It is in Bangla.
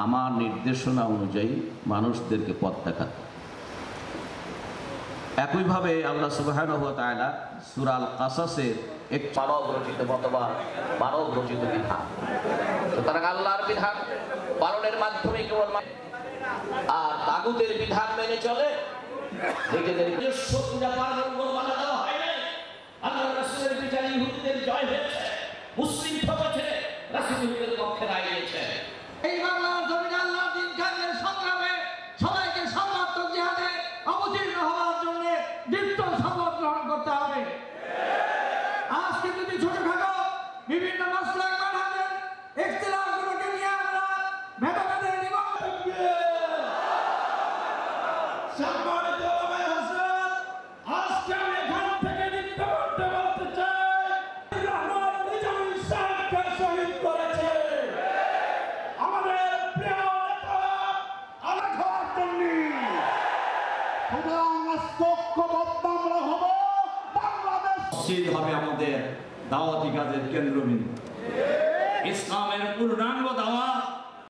আমার নির্দেশনা অনুযায়ী মানুষদেরকে পথ দেখাতে। একইভাবে আল্লাহ সুবহানাহু ওয়া তাআলা সূরা আল কাসাসের এক মানব রচিত মতবাদ, মানব রচিত বিধান, সুতরাং আল্লাহর বিধান পালনের মাধ্যমে কেবল আর তাগুতের বিধান মেনে চলে নিজেদের নিজস্ব পূজা পালন কোনো বাধা দেওয়া হয় নাই। আল্লাহ রাসূলের বিচারে ইহুদিদের জয় হয়েছে, মুসলিম ঠকেছে, রাসূল ইহুদিদের পক্ষে রায় দিয়েছে। এই বাংলার জমিনে আল্লাহর দ্বীন কায়েমের সংগ্রামে সবাইকে সর্বাত্মক জিহাদে অবতীর্ণ হওয়ার জন্য দীপ্ত শপথ গ্রহণ করতে হবে। আজকে যদি ছোটখাটো বিভিন্ন মাসলাক মানহাজের ইখতিলাফগুলোকে নিয়ে আমরা ভেদাভেদের সম্মানিত ওলামায়ে হযরত, আজকে আমি এখান থেকে লিপ্ত করতে বলতে চাই, রহমান নিজামী সাহেবকে শহীদ করেছে আমাদের প্রিয় নেতা আলেখ আব্দুল্লি। সুতরাং ঐক্যবদ্ধ আমরা হব, বাংলাদেশ মসজিদ হবে আমাদের দাওয়াতি কাজের কেন্দ্রবিন্দু। ইসলামের পূর্ণাঙ্গ দাওয়াত